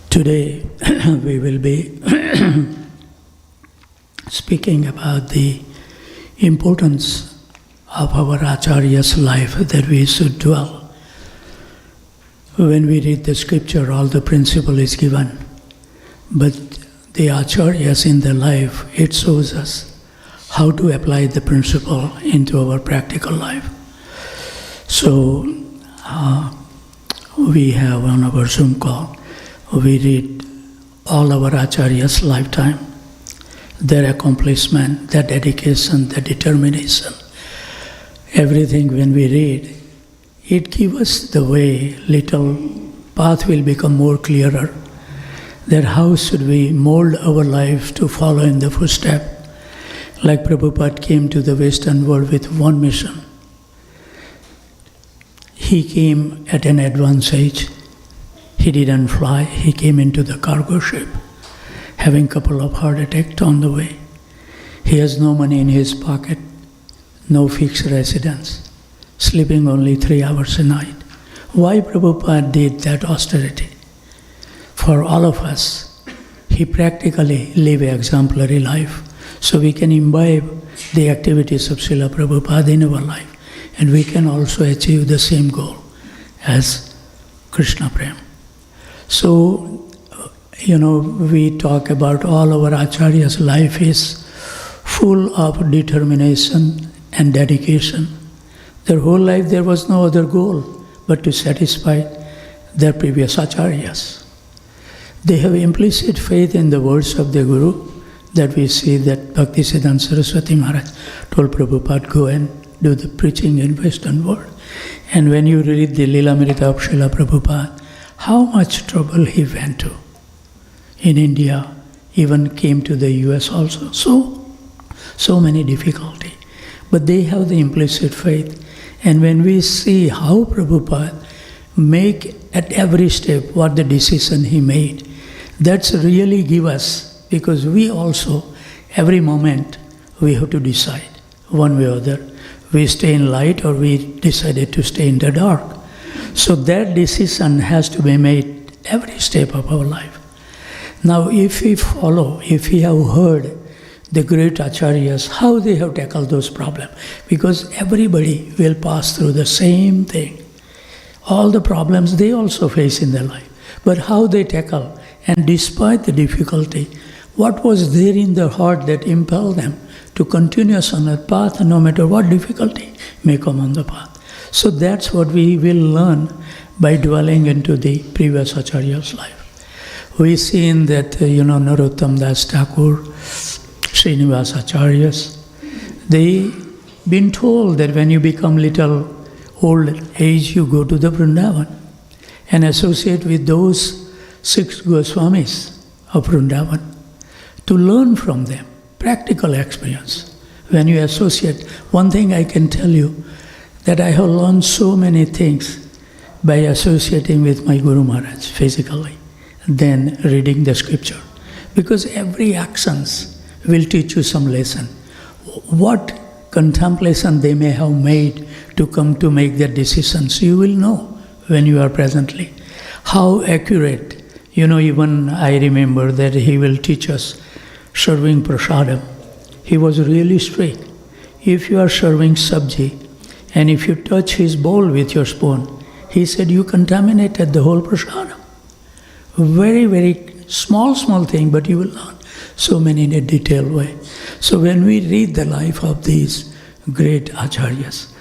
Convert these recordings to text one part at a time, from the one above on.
Today we will be speaking about the importance of our Acharya's life that we should dwell. When we read the scripture, all the principle is given, but the Acharyas in their life, it shows us how to apply the principle into our practical life. So we have on our Zoom call, we read all our Acharya's lifetime, their accomplishment, their dedication, their determination. Everything when we read, it gives us the way, little path will become more clearer, that how should we mold our life to follow in the footstep. Like Prabhupada came to the Western world with one mission. He came at an advanced age. He didn't fly, he came into the cargo ship, having a couple of heart attacks on the way. He has no money in his pocket, no fixed residence, sleeping only 3 hours a night. Why Prabhupada did that austerity? For all of us, he practically lived an exemplary life, so we can imbibe the activities of Srila Prabhupada in our life, and we can also achieve the same goal as Krishna Prem. So, we talk about all our Acharya's life is full of determination and dedication. Their whole life there was no other goal but to satisfy their previous Acharyas. They have implicit faith in the words of the Guru, that we see that Bhaktisiddhanta Saraswati Maharaj told Prabhupada, go and do the preaching in Western world. And when you read the Lilamrita of Srila Prabhupada, how much trouble he went to in India, even came to the US also. So many difficulty. But they have the implicit faith. And when we see how Prabhupada make at every step what the decision he made, that's really give us, because we also, every moment, we have to decide one way or other. We stay in light or we decided to stay in the dark. So that decision has to be made every step of our life. Now if we follow, if we have heard the great Acharyas, how they have tackled those problems, because everybody will pass through the same thing. All the problems they also face in their life, but how they tackle, and despite the difficulty, what was there in their heart that impelled them to continue on that path, no matter what difficulty may come on the path. So that's what we will learn by dwelling into the previous Acharya's life. We see in that, Narottam Das Thakur, Srinivas Acharyas, they been told that when you become little old age, you go to the Vrindavan and associate with those 6 Goswamis of Vrindavan to learn from them, practical experience. When you associate, one thing I can tell you, that I have learned so many things by associating with my Guru Maharaj physically than reading the scripture. Because every actions will teach you some lesson. What contemplation they may have made to come to make their decisions, you will know when you are presently. How accurate, even I remember that he will teach us serving prasadam. He was really strict. If you are serving sabji, and if you touch his bowl with your spoon, he said you contaminated the whole prasadam. Very, very small thing, but you will learn so many in a detailed way. So when we read the life of these great Acharyas,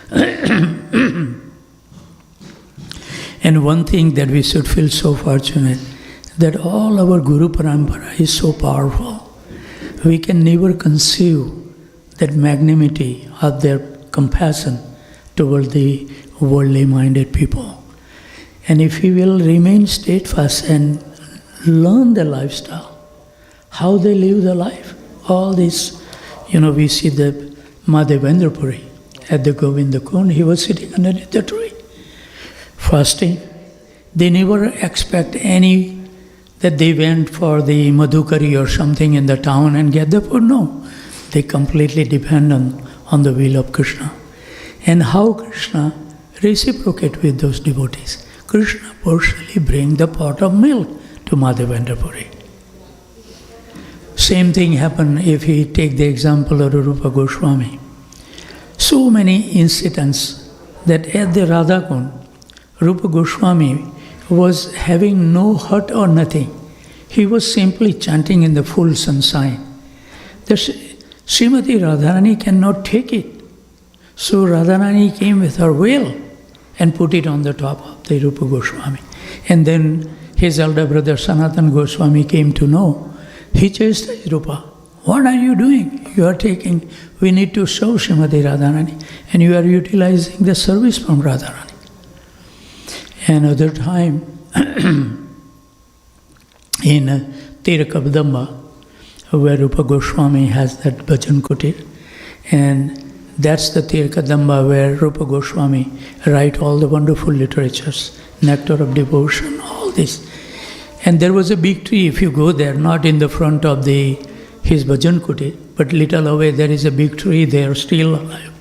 and one thing that we should feel so fortunate, that all our Guru Parampara is so powerful. We can never conceive that magnanimity of their compassion toward the worldly minded people. And if we will remain steadfast and learn the lifestyle, how they live their life, all this, we see the Madhavendra Puri at the Govinda Kund, he was sitting underneath the tree, fasting. They never expect that they went for the Madhukari or something in the town and get the food. No, they completely depend on the will of Krishna. And how Krishna reciprocate with those devotees. Krishna personally bring the pot of milk to Madhavendra Puri. Same thing happened if we take the example of Rupa Goswami. So many incidents that at the Radha Kund, Rupa Goswami was having no hut or nothing. He was simply chanting in the full sunshine. The Srimati Radharani cannot take it. So Radharani came with her veil and put it on the top of the Rupa Goswami. And then his elder brother Sanatan Goswami came to know. He chastised Rupa. What are you doing? You are taking, we need to show Srimati Radharani, and you are utilizing the service from Radharani. Another time, in Tirakabdamba, where Rupa Goswami has that bhajan kutir, and that's the Tirakabdamba where Rupa Goswami write all the wonderful literatures, Nectar of Devotion, all this. And there was a big tree, if you go there, not in the front of his bhajan kutir, but little away there is a big tree there, still alive.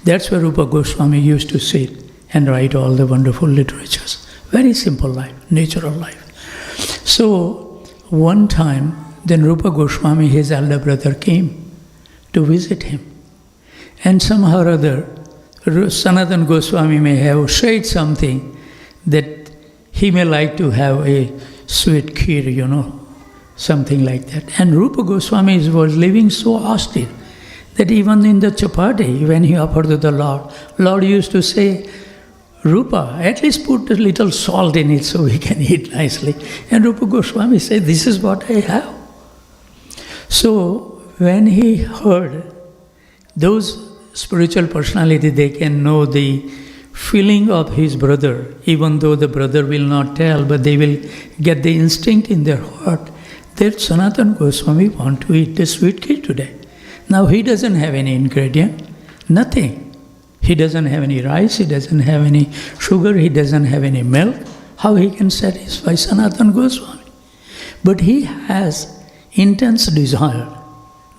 That's where Rupa Goswami used to sit and write all the wonderful literatures. Very simple life, natural life. So, one time, then Rupa Goswami, his elder brother, came to visit him. And somehow or other, Sanatan Goswami may have said something that he may like to have a sweet kheer, something like that. And Rupa Goswami was living so austere that even in the chapati, when he offered to the Lord used to say, Rupa, at least put a little salt in it so we can eat nicely. And Rupa Goswami said, this is what I have. So, when he heard, those spiritual personality, they can know the feeling of his brother, even though the brother will not tell, but they will get the instinct in their heart that Sanatan Goswami want to eat the sweet kheer today. Now he doesn't have any ingredient, nothing. He doesn't have any rice, he doesn't have any sugar, he doesn't have any milk. How he can satisfy Sanatan Goswami? But he has intense desire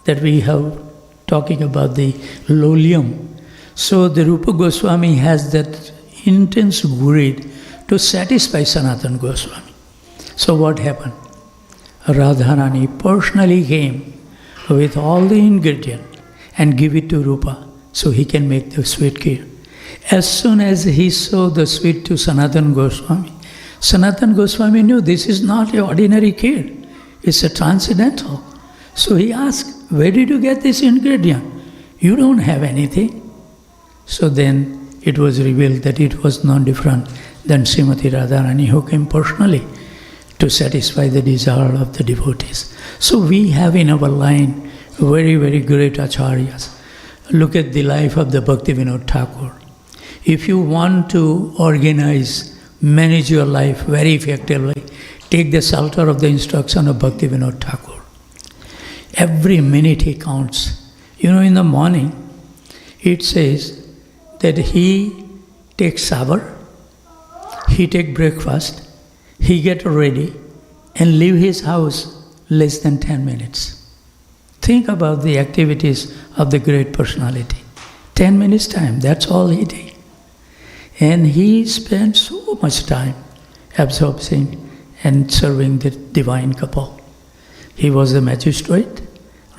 that we have talking about the lolium. So the Rupa Goswami has that intense greed to satisfy Sanatan Goswami. So what happened? Radharani personally came with all the ingredients and give it to Rupa so he can make the sweet kheer. As soon as he saw the sweet to Sanatan Goswami knew this is not an ordinary kheer, it's a transcendental. So he asked, where did you get this ingredient? You don't have anything. So then it was revealed that it was no different than Srimati Radharani who came personally to satisfy the desire of the devotees. So we have in our line very, very great acharyas. Look at the life of the Bhaktivinoda Thakur. If you want to organize, manage your life very effectively, take the shelter of the instruction of Bhaktivinoda Thakur. Every minute he counts. In the morning, it says that he takes shower, he takes breakfast, he gets ready and leave his house less than 10 minutes. Think about the activities of the great personality. 10 minutes time, that's all he did. And he spent so much time absorbing and serving the divine couple. He was a magistrate,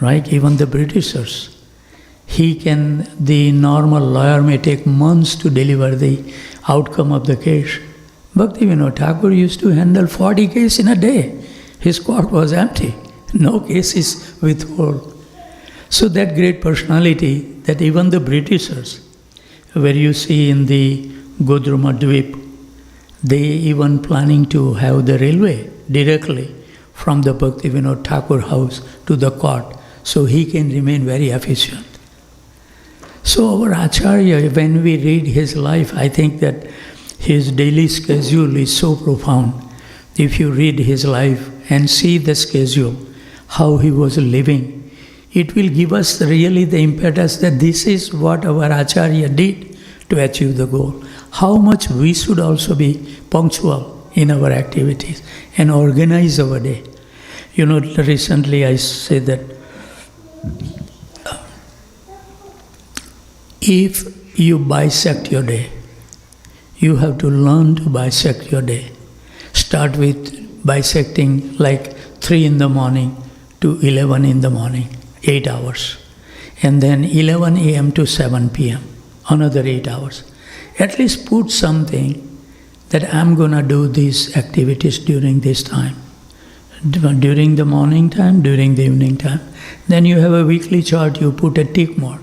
right? Even the Britishers. The normal lawyer may take months to deliver the outcome of the case. Bhaktivinoda Thakur used to handle 40 cases in a day. His court was empty. No cases withheld. So that great personality that even the Britishers, where you see in the Godruma Dweep, they even planning to have the railway directly from the Bhaktivinoda Thakur house to the court, so he can remain very efficient. So our Acharya, when we read his life, I think that his daily schedule is so profound. If you read his life and see the schedule, how he was living, it will give us really the impetus that this is what our Acharya did to achieve the goal. How much we should also be punctual in our activities and organize our day. Recently I said that if you bisect your day, you have to learn to bisect your day. Start with bisecting like 3 in the morning to 11 in the morning, 8 hours. And then 11 a.m. to 7 p.m., another 8 hours. At least put something that I'm going to do these activities during this time. During the morning time, during the evening time. Then you have a weekly chart, you put a tick mark.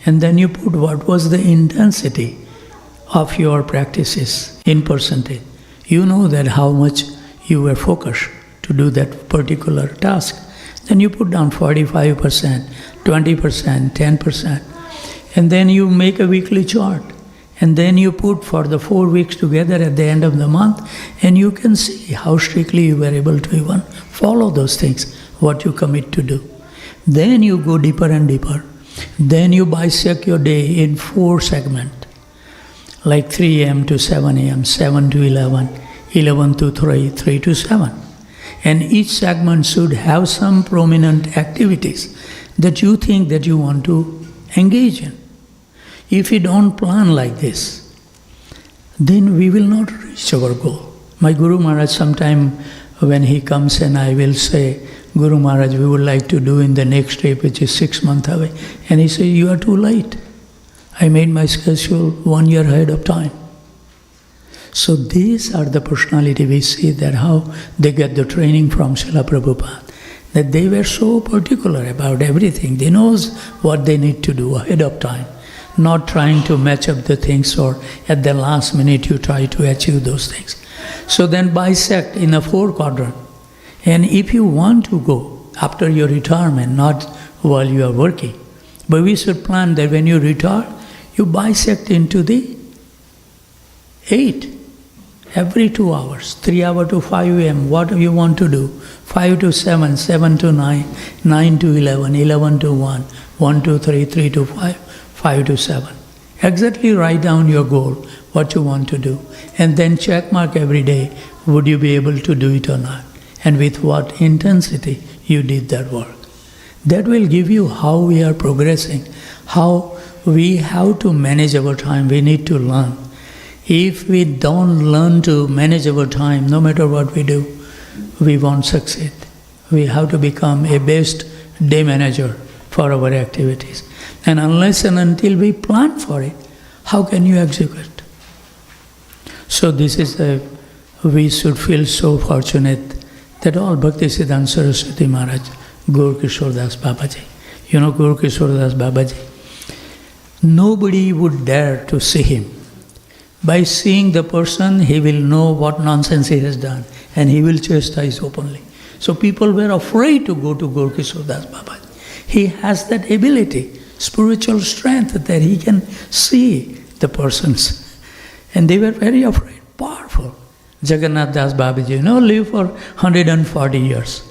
And then you put what was the intensity of your practices in percentage. You know that how much you were focused to do that particular task. Then you put down 45%, 20%, 10%. And then you make a weekly chart. And then you put for the 4 weeks together at the end of the month, and you can see how strictly you were able to even follow those things, what you commit to do. Then you go deeper and deeper. Then you bisect your day in 4 segments, like 3 a.m. to 7 a.m., 7 to 11, 11 to 3, 3 to 7. And each segment should have some prominent activities that you think that you want to engage in. If we don't plan like this, then we will not reach our goal. My Guru Maharaj, sometime when he comes and I will say, Guru Maharaj, we would like to do in the next trip, which is 6 months away. And he says, you are too late. I made my schedule 1 year ahead of time. So these are the personality we see that how they get the training from Srila Prabhupada. That they were so particular about everything. They knows what they need to do ahead of time. Not trying to match up the things or at the last minute you try to achieve those things. So then bisect in a 4 quadrant. And if you want to go after your retirement, not while you are working, but we should plan that when you retire, you bisect into the 8. Every 2 hours, 3 hours to 5 a.m., what you want to do, 5 to 7, 7 to 9, 9 to 11, 11 to 1, 1 to 3, 3 to 5, 5 to 7. Exactly write down your goal, what you want to do, and then check mark every day, would you be able to do it or not, and with what intensity you did that work. That will give you how we are progressing, how we have to manage our time, we need to learn. If we don't learn to manage our time, no matter what we do, we won't succeed. We have to become a best day manager for our activities. And unless and until we plan for it, how can you execute? So this is we should feel so fortunate that all Bhaktisiddhanta Saraswati Maharaj, Gaur Kishore Das Babaji, you know Gaur Kishore Das Babaji, nobody would dare to see him. By seeing the person, he will know what nonsense he has done and he will chastise openly. So people were afraid to go to Gaur Kishore Das Babaji. He has that ability, spiritual strength, that he can see the persons. And they were very afraid, powerful. Jagannath Das Babaji, lived for 140 years.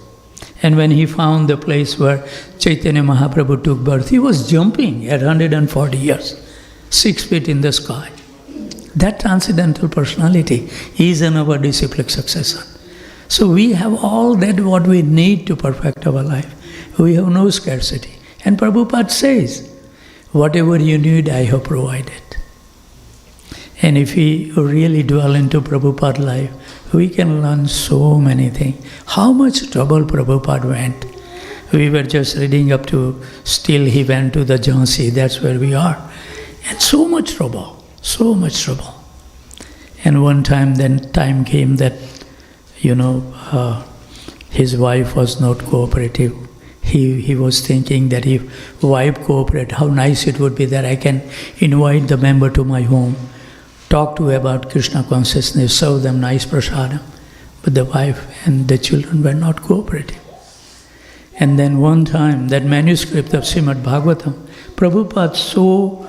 And when he found the place where Chaitanya Mahaprabhu took birth, he was jumping at 140 years, 6 feet in the sky. That transcendental personality is in our disciplic successor. So we have all that what we need to perfect our life. We have no scarcity. And Prabhupada says, whatever you need, I have provided. And if we really dwell into Prabhupada's life, we can learn so many things. How much trouble Prabhupada went. We were just reading up to, still he went to the Jhansi, that's where we are. And so much trouble. So much trouble. And one time, then time came that, his wife was not cooperative. He was thinking that if wife cooperate, how nice it would be that I can invite the member to my home, talk to about Krishna consciousness, serve them nice prasadam. But the wife and the children were not cooperative. And then one time, that manuscript of Srimad Bhagavatam, Prabhupada so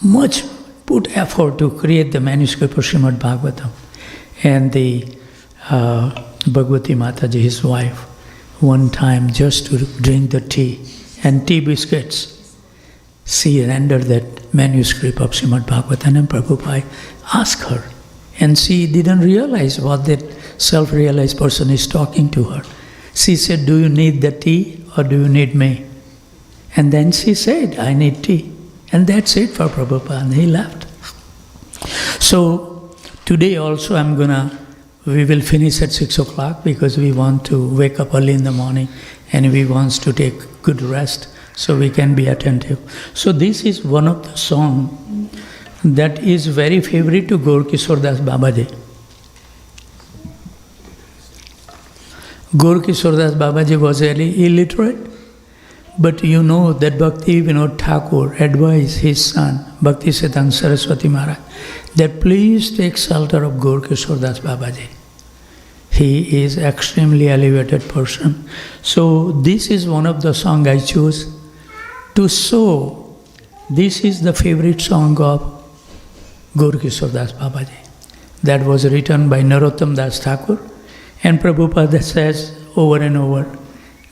much put effort to create the manuscript of Srimad Bhagavatam. And the Bhagavati Mataji, his wife, one time just to drink the tea and tea biscuits, she rendered that manuscript of Srimad Bhagavatam, and Prabhupada asked her. And she didn't realize what that self-realized person is talking to her. She said, do you need the tea or do you need me? And then she said, I need tea. And that's it for Prabhupada, and he left. So today also I'm going to we will finish at 6 o'clock because we want to wake up early in the morning and we want to take good rest so we can be attentive. So this is one of the songs that is very favorite to Gaur Kishore Das Babaji. Gaur Kishore Das Babaji was really illiterate, but you know that Bhakti Vinod Thakur advised his son, Bhakti Siddhanta Saraswati Maharaj, that please take shelter of Gaur Kishore Das Babaji. He is extremely elevated person. So this is one of the songs I chose to show. This is the favorite song of Gaur Kishore Das Babaji. That was written by Narottam Das Thakur. And Prabhupada says over and over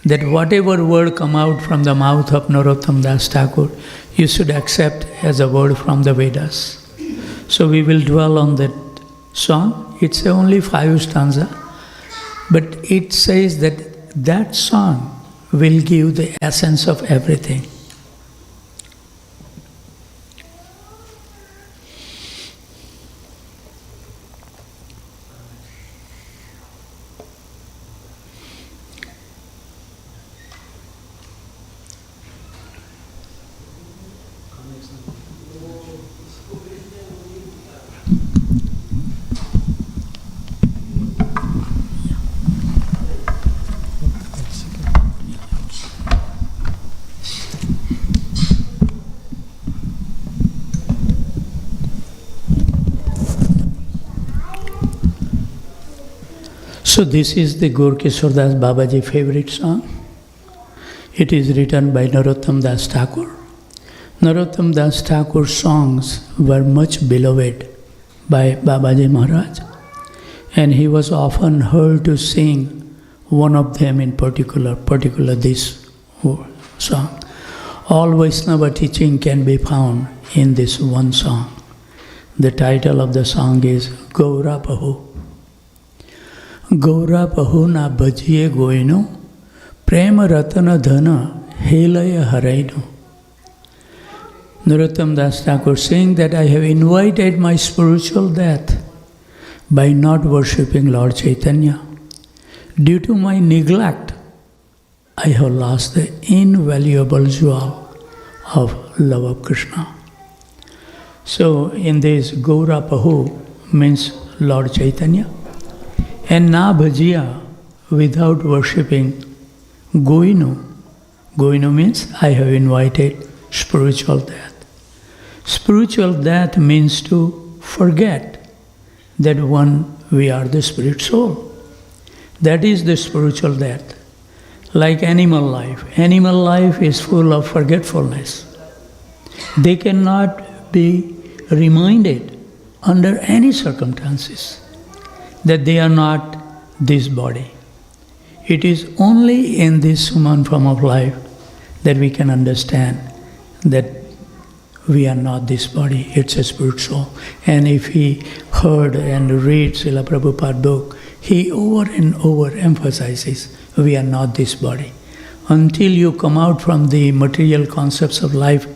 that whatever word come out from the mouth of Narottam Das Thakur, you should accept as a word from the Vedas. So we will dwell on that song. It's only 5 stanzas, but it says that that song will give the essence of everything. So this is the Gaur Kishore Das Babaji favorite song. It is written by Narottam Das Thakur. Narottam Das Thakur's songs were much beloved by Babaji Maharaj, and he was often heard to sing one of them in particular this song. All Vaishnava teaching can be found in this one song. The title of the song is Gaura Pahu. Gaura Pahu na bhajiye goino, prema ratana dhana helaya haraino. Narottam Das Thakur saying that I have invited my spiritual death by not worshipping Lord Chaitanya. Due to my neglect, I have lost the invaluable jewel of love of Krishna. So in this Gaura Pahu means Lord Chaitanya. And na bhajiya, without worshipping goino. Goino means I have invited spiritual death. Spiritual death means to forget that we are the spirit soul. That is the spiritual death. Like animal life. Animal life is full of forgetfulness. They cannot be reminded under any circumstances that they are not this body. It is only in this human form of life that we can understand that we are not this body, it's a spirit soul. And if he heard and read Srila Prabhupada's book, he over and over emphasizes, we are not this body. Until you come out from the material concepts of life,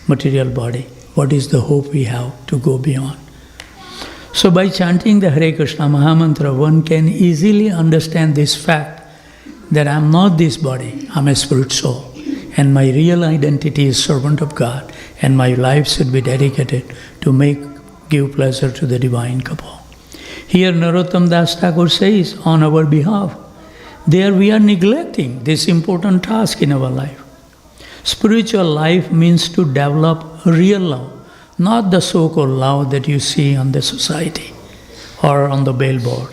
material body, what is the hope we have to go beyond? So by chanting the Hare Krishna Mahamantra, one can easily understand this fact that I am not this body, I am a spirit soul. And my real identity is servant of God, and my life should be dedicated to give pleasure to the divine couple. Here Narottam Das Thakur says on our behalf, there we are neglecting this important task in our life. Spiritual life means to develop real love. Not the so-called love that you see on the society or on the billboard,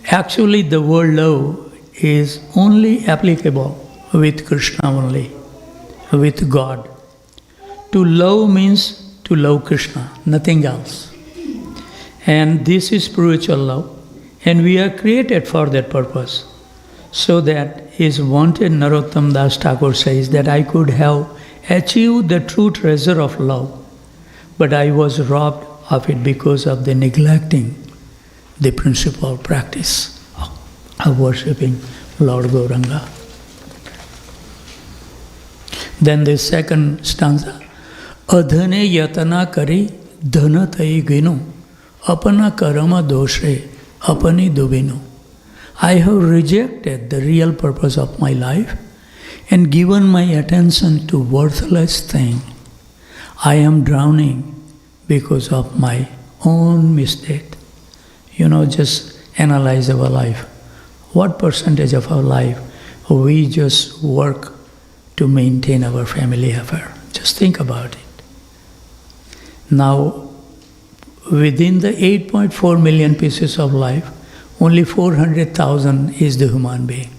Actually, the word love is only applicable with Krishna only, with God. To love means to love Krishna, nothing else. And this is spiritual love, and we are created for that purpose. So that is wanted, Narottam Das Thakur says, that I could have achieved the true treasure of love, but I was robbed of it because of the neglecting the principal practice of worshipping Lord Gauranga. Then the second stanza, Adhane yatana kari dhana tai ginu, Apana karama doshe, apani dubinu. I have rejected the real purpose of my life and given my attention to worthless thing. I am drowning because of my own mistake. Just analyze our life. What percentage of our life we just work to maintain our family affair? Just think about it. Now, within the 8.4 million pieces of life, only 400,000 is the human being.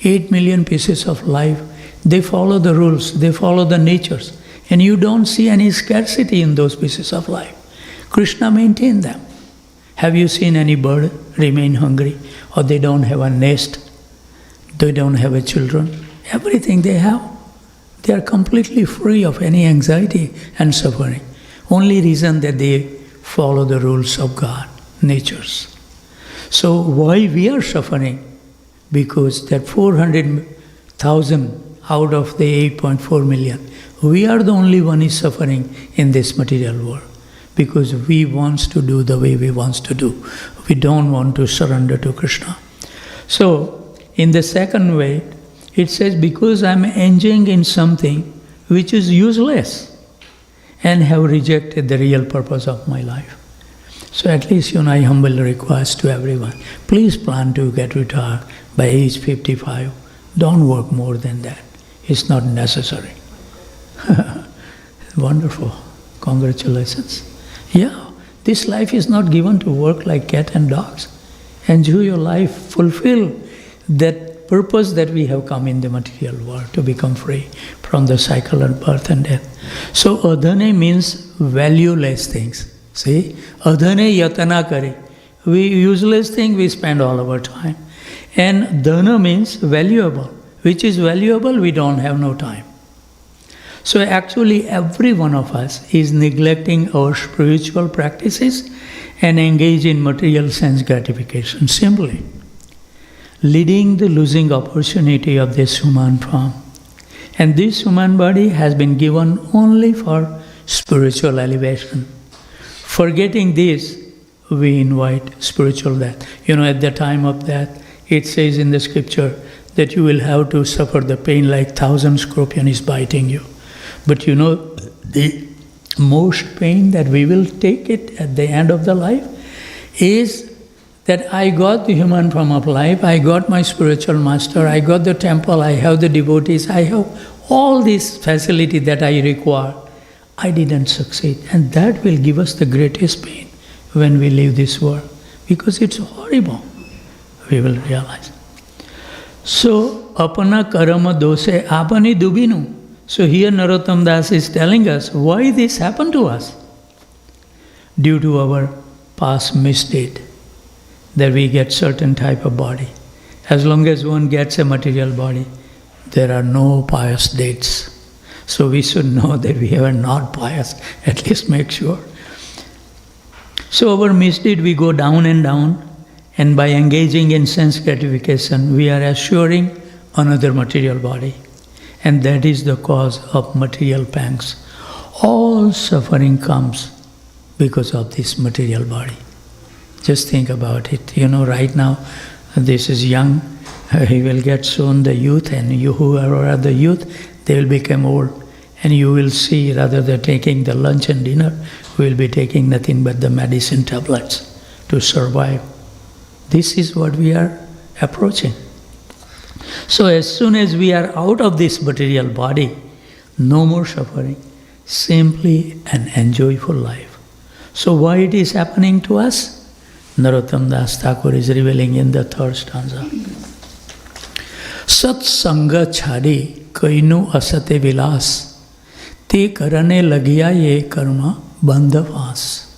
8 million pieces of life, they follow the rules, they follow the natures, and you don't see any scarcity in those pieces of life. Krishna maintained them. Have you seen any bird remain hungry, or they don't have a nest, they don't have a children? Everything they have. They are completely free of any anxiety and suffering. Only reason that they follow the rules of God, natures. So why we are suffering? Because that 400,000 out of the 8.4 million, we are the only one is suffering in this material world. Because we want to do the way we want to do. We don't want to surrender to Krishna. So, in the second way, it says, because I am engaging in something which is useless and have rejected the real purpose of my life. So at least, I humbly request to everyone, please plan to get retired by age 55. Don't work more than that. It's not necessary. Wonderful. Congratulations. Yeah, this life is not given to work like cat and dogs. Enjoy your life, fulfill that purpose that we have come in the material world, to become free from the cycle of birth and death. So adhane means valueless things. See, adhane yatana kare. We useless thing we spend all our time. And dhana means valuable. Which is valuable, we don't have no time. So actually every one of us is neglecting our spiritual practices and engage in material sense gratification, simply leading the losing opportunity of this human form. And this human body has been given only for spiritual elevation. Forgetting this, we invite spiritual death. At the time of death, it says in the scripture that you will have to suffer the pain like 1,000 scorpions biting you. But the most pain that we will take it at the end of the life is that I got the human form of life, I got my spiritual master, I got the temple, I have the devotees, I have all this facility that I require. I didn't succeed. And that will give us the greatest pain when we leave this world. Because it's horrible. We will realize. So, apana karama dose apani dubinu. So here Narottam Das is telling us why this happened to us. Due to our past misdeed, that we get certain type of body. As long as one gets a material body, there are no pious deeds. So we should know that we are not pious, at least make sure. So our misdeed, we go down, and by engaging in sense gratification, we are assuring another material body. And that is the cause of material pangs. All suffering comes because of this material body. Just think about it. Right now, this is young. He will get soon the youth, and you who are the youth, they will become old. And you will see, rather than taking the lunch and dinner, we will be taking nothing but the medicine tablets to survive. This is what we are approaching. So as soon as we are out of this material body, no more suffering, simply an enjoyable life. So why it is happening to us? Narottam Das Thakur is revealing in the third stanza. Sat sanga chhadi kainu asate vilas, te karane lagya ye karma bandhavas.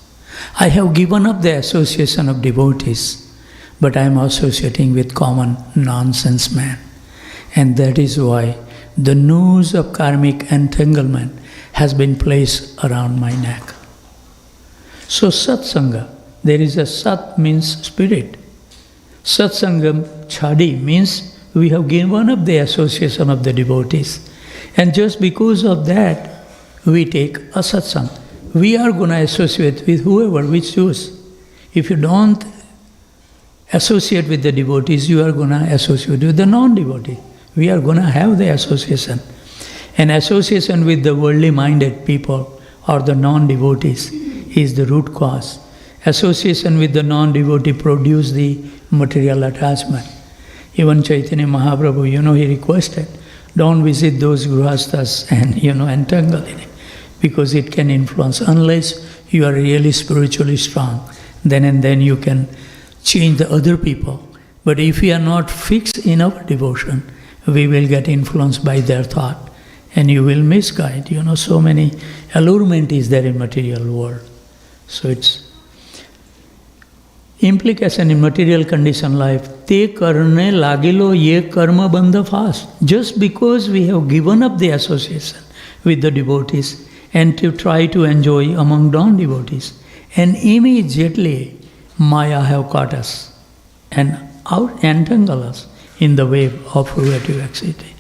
I have given up the association of devotees, but I am associating with common nonsense man. And that is why the noose of karmic entanglement has been placed around my neck. So satsanga, there is a sat means spirit. Satsangam chhadi means we have given up the association of the devotees. And just because of that, we take a satsang. We are going to associate with whoever we choose. If you don't associate with the devotees, you are going to associate with the non-devotee. We are going to have the association. And association with the worldly minded people or the non-devotees is the root cause. Association with the non-devotee produce the material attachment. Even Chaitanya Mahaprabhu, he requested, don't visit those grihasthas and, entangle in it, because it can influence. Unless you are really spiritually strong, then and then you can change the other people. But if we are not fixed in our devotion, we will get influenced by their thought and you will misguide. So many allurement is there in material world. So it's implication in material condition life. Te karne lagilo ye karma bandha fast. Just because we have given up the association with the devotees and to try to enjoy among non-devotees, and immediately Maya have caught us and entangle us in the wave of relative activity.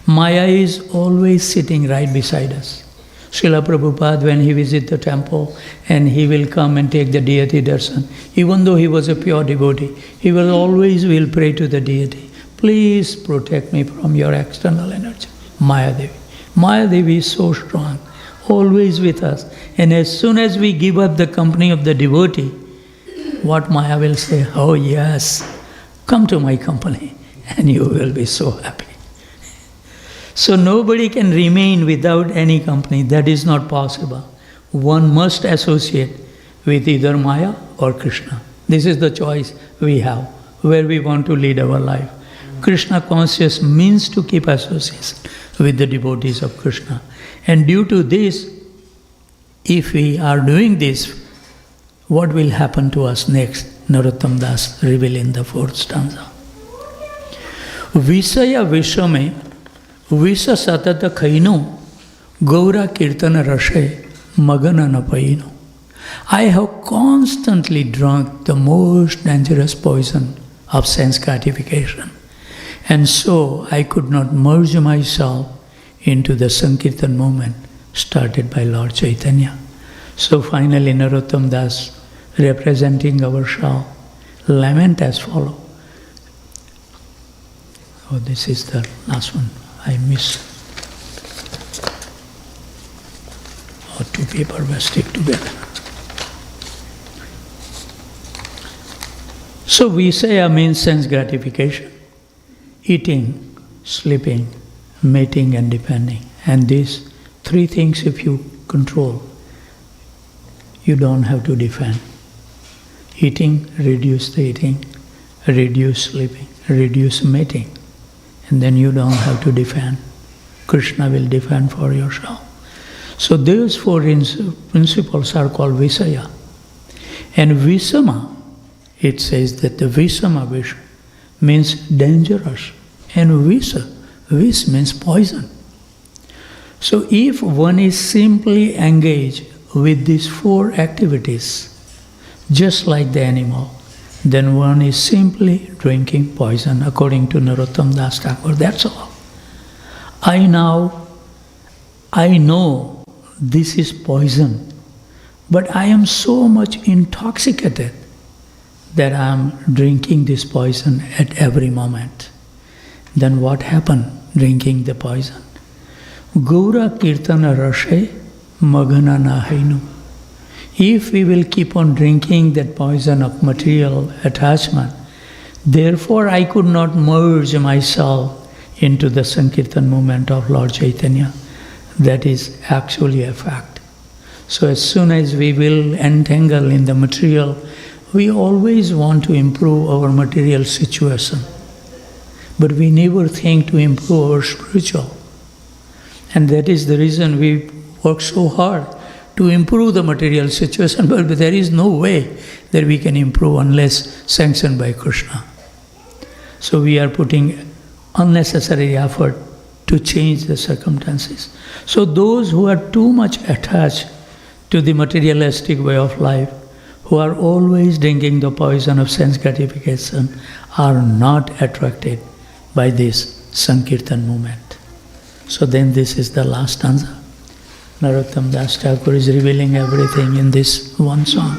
Maya is always sitting right beside us. Srila Prabhupada, when he visits the temple and he will come and take the deity darshan, even though he was a pure devotee, he will always pray to the deity, please protect me from your external energy. Maya Devi. Maya Devi is so strong, always with us. And as soon as we give up the company of the devotee, what Maya will say, oh yes, come to my company and you will be so happy. So nobody can remain without any company. That is not possible. One must associate with either Maya or Krishna. This is the choice we have, where we want to lead our life. Krishna conscious means to keep association with the devotees of Krishna. And due to this, if we are doing this, what will happen to us next? Narottam Das reveal in the 4th stanza. Visaya Vishame Visa Satata Khaino Gaura Kirtana Rashe Magana Napaino. I have constantly drunk the most dangerous poison of sense gratification, and so I could not merge myself into the Sankirtan movement started by Lord Chaitanya. So finally Narottam Das, representing our Shah, lament as follows. Oh, this is the last one. I missed. Oh, 2 paper were stick together. So Visaya means sense gratification. Eating, sleeping, mating and depending. And these 3 things if you control, you don't have to defend. Eating, reduce the eating, reduce sleeping, reduce mating. And then you don't have to defend. Krishna will defend for yourself. So those 4 principles are called Visaya. And Visama, it says that the Visama Vish means dangerous. And Visa, Vis means poison. So if one is simply engaged with these 4 activities, just like the animal, then one is simply drinking poison, according to Narottam Das Thakur. That's all. I know this is poison, but I am so much intoxicated that I am drinking this poison at every moment. Then what happened drinking the poison? Gaura Kirtana Rashe Magana Nahainu. If we will keep on drinking that poison of material attachment, therefore I could not merge myself into the Sankirtan movement of Lord Chaitanya. That is actually a fact. So as soon as we will entangle in the material, we always want to improve our material situation. But we never think to improve our spiritual. And that is the reason we work so hard to improve the material situation, but there is no way that we can improve unless sanctioned by Krishna. So we are putting unnecessary effort to change the circumstances. So those who are too much attached to the materialistic way of life, who are always drinking the poison of sense gratification, are not attracted by this Sankirtan movement. So then this is the last stanza. Narottam Das Thakur is revealing everything in this one song.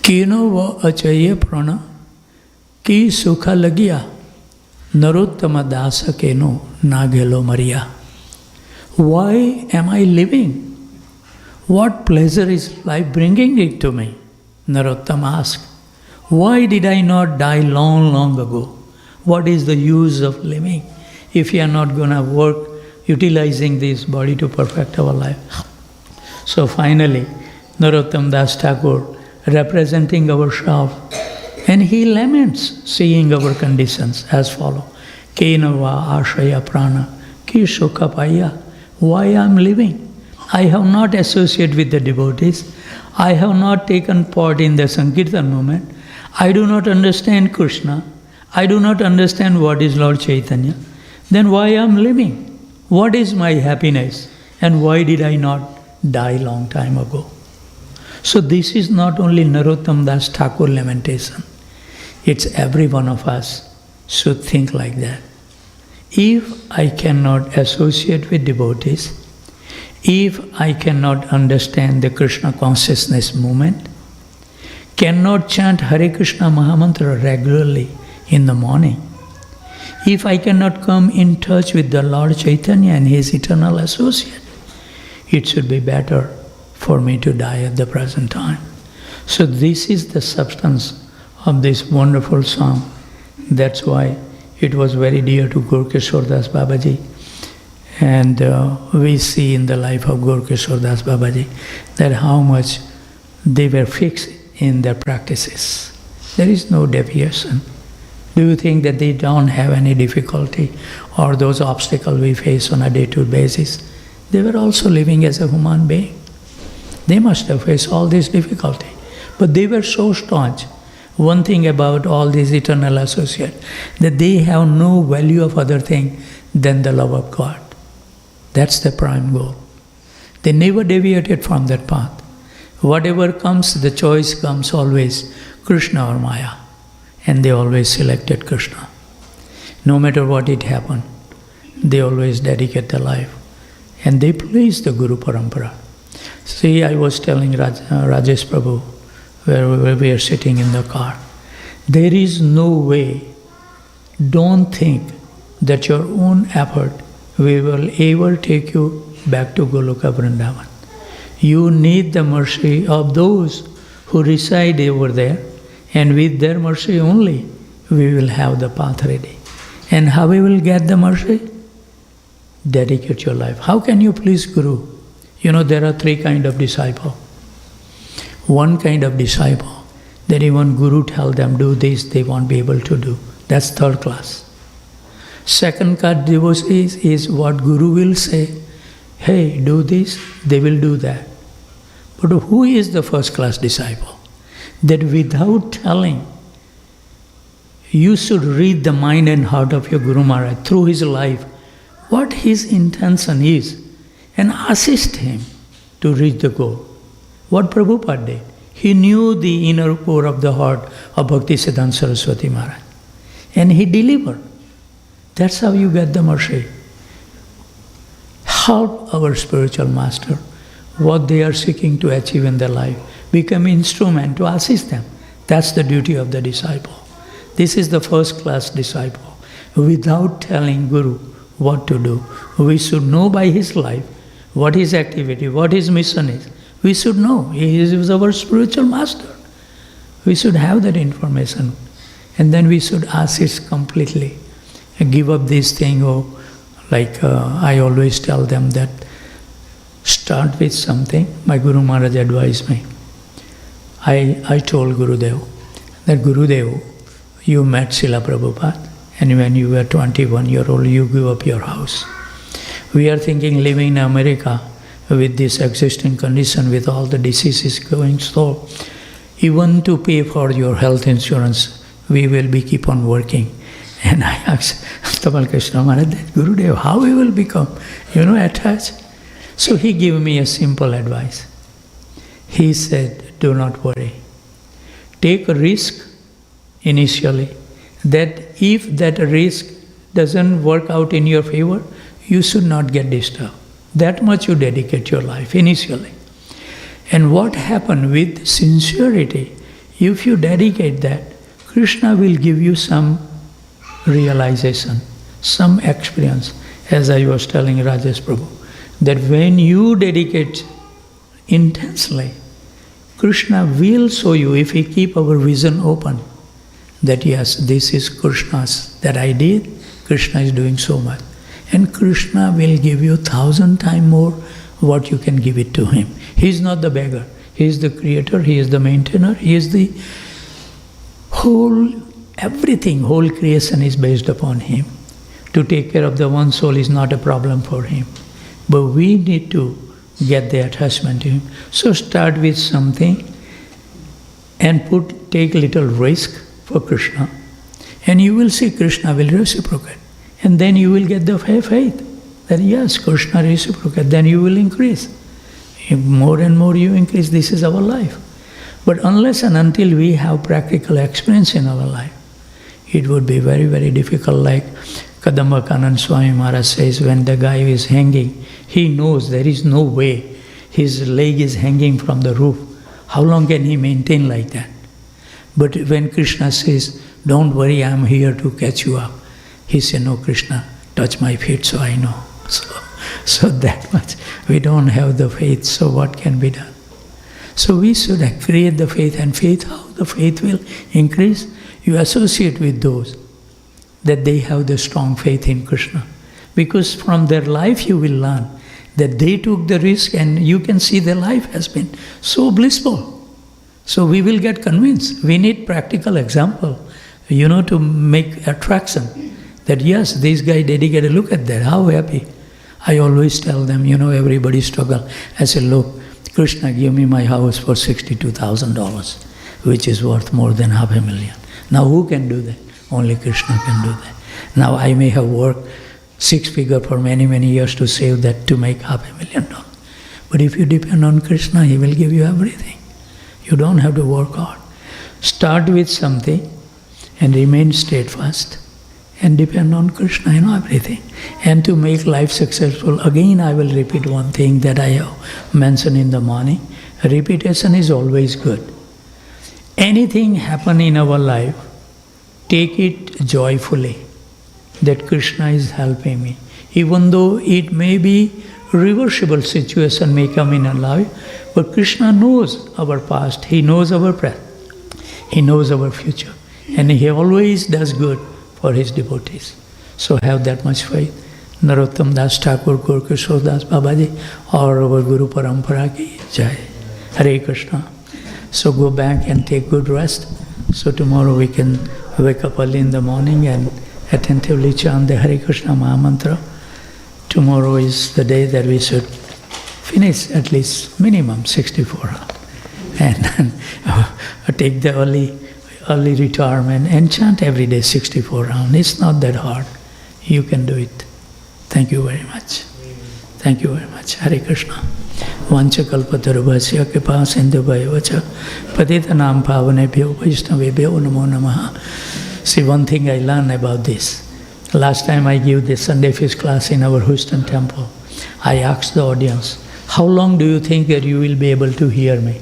कीनो व अचय प्रण की सुख लगिया नरोत्तम दास केनो नागेलो मरिया. Why am I living? What pleasure is life bringing it to me? Narottama asked. Why did I not die long, long ago? What is the use of living if you are not going to work utilizing this body to perfect our life? So finally, Narottam Das Thakur, representing ourselves, and he laments seeing our conditions as follow. Kenava ashaya prana ki sukha paya. Why I am living? I have not associated with the devotees. I have not taken part in the Sankirtan movement. I do not understand Krishna. I do not understand what is Lord Chaitanya. Then why I am living? What is my happiness? And why did I not die long time ago? So this is not only Narottam Das Thakur lamentation. It's every one of us should think like that. If I cannot associate with devotees, if I cannot understand the Krishna consciousness movement, cannot chant Hare Krishna Mahamantra regularly in the morning, if I cannot come in touch with the Lord Chaitanya and his eternal associate, it should be better for me to die at the present time. So this is the substance of this wonderful song. That's why it was very dear to Gaur Das Babaji. And we see in the life of Gaur Das Babaji that how much they were fixed in their practices. There is no deviation. Do you think that they don't have any difficulty or those obstacles we face on a day-to-day basis? They were also living as a human being. They must have faced all this difficulty. But they were so staunch. One thing about all these eternal associates, that they have no value of other thing than the love of God. That's the prime goal. They never deviated from that path. Whatever comes, the choice comes always Krishna or Maya. And they always selected Krishna. No matter what it happened, they always dedicate their life. And they please the Guru Parampara. See, I was telling Rajesh Prabhu, where we are sitting in the car, there is no way, don't think that your own effort will ever take you back to Goloka Vrindavan. You need the mercy of those who reside over there, and with their mercy only, we will have the path ready. And how we will get the mercy? Dedicate your life. How can you please Guru? You know, there are three kinds of disciple. One kind of disciple, that even Guru tell them, do this, they won't be able to do. That's third class. Second class devotees is what Guru will say, hey, do this, they will do that. But who is the first class disciple? That without telling, you should read the mind and heart of your Guru Maharaj through his life, what his intention is, and assist him to reach the goal. What Prabhupada did, he knew the inner core of the heart of Bhaktisiddhanta Saraswati Maharaj, and he delivered. That's how you get the mercy. Help our spiritual master, what they are seeking to achieve in their life. Become instrument to assist them. That's the duty of the disciple. This is the first class disciple. Without telling Guru what to do, we should know by his life what his activity, what his mission is. We should know. He is our spiritual master. We should have that information. And then we should assist completely. And give up this thing, I always tell them that start with something. My Guru Maharaj advised me. I told Gurudev that Gurudev, you met Srila Prabhupada, and when you were 21-year-old, you gave up your house. We are thinking living in America with this existing condition, with all the diseases going slow, even to pay for your health insurance, we will be keep on working. And I asked Tamal Krishna Maharaj, Gurudev, how we will become, attached? So he gave me a simple advice. He said, do not worry. Take a risk initially, that if that risk doesn't work out in your favor, you should not get disturbed. That much you dedicate your life initially. And what happened with sincerity, If you dedicate that, Krishna will give you some realization, some experience. As I was telling Rajesh Prabhu, that when you dedicate intensely, Krishna will show you, if we keep our vision open, that yes, this is Krishna's, that I did, Krishna is doing so much. And Krishna will give you 1,000 times more what you can give it to him. He is not the beggar. He is the creator, he is the maintainer, he is the whole, everything, whole creation is based upon him. To take care of the one soul is not a problem for him. But we need to get the attachment to him. So start with something and take little risk for Krishna. And you will see Krishna will reciprocate. And then you will get the faith that yes, Krishna reciprocate. Then you will increase. If more and more you increase, this is our life. But unless and until we have practical experience in our life, it would be very, very difficult. Like Kadamba Kanand Swami Maharaj says, when the guy is hanging, he knows there is no way his leg is hanging from the roof. How long can he maintain like that? But when Krishna says, don't worry, I am here to catch you up, he said, no, Krishna, touch my feet so I know. So that much. We don't have the faith, so what can be done? So we should create the faith, and faith, how the faith will increase? You associate with those that they have the strong faith in Krishna. Because from their life you will learn that they took the risk, and you can see their life has been so blissful. So we will get convinced. We need practical example, to make attraction. That yes, this guy dedicated, look at that, how happy. I always tell them, everybody struggle. I say, look, Krishna gave me my house for $62,000, which is worth more than $500,000. Now who can do that? Only Krishna can do that. Now I may have worked 6-figure for many, many years to save that, to make $500,000. But if you depend on Krishna, he will give you everything. You don't have to work hard. Start with something and remain steadfast and depend on Krishna in everything. And to make life successful, again I will repeat one thing that I have mentioned in the morning. Repetition is always good. Anything happen in our life, take it joyfully, that Krishna is helping me. Even though it may be reversible situation may come in our life, but Krishna knows our past, he knows our present, he knows our future, and he always does good for his devotees. So have that much faith. Narottam Das Thakur, Gaur Kishore Das Babaji, or our Guru Parampara ki Jai. Hare Krishna. So go back and take good rest. So tomorrow we can wake up early in the morning and attentively chant the Hare Krishna Maha Mantra. Tomorrow is the day that we should finish at least minimum 64 rounds. And take the early retirement and chant every day 64 rounds. It's not that hard. You can do it. Thank you very much. Thank you very much. Hare Krishna. Vancha kalpatarubhasya kripa sindhubhaya vacha patitanam pavanebhyo vaishnavebhyo namo namaha. See, one thing I learned about this. Last time I gave the Sunday Feast class in our Houston temple, I asked the audience, how long do you think that you will be able to hear me?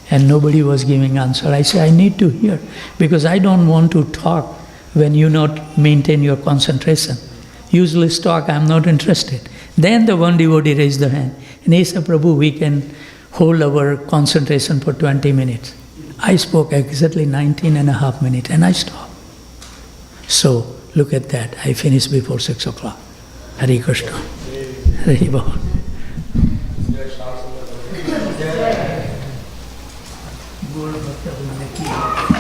And nobody was giving answer. I said, I need to hear, because I don't want to talk when you not maintain your concentration. Useless talk, I'm not interested. Then the one devotee raised the hand, and he said, Prabhu, we can hold our concentration for 20 minutes. I spoke exactly 19.5 minutes, and I stopped. So, look at that, I finished before 6 o'clock. Hare Krishna. Hare Bol. Guru Bhakta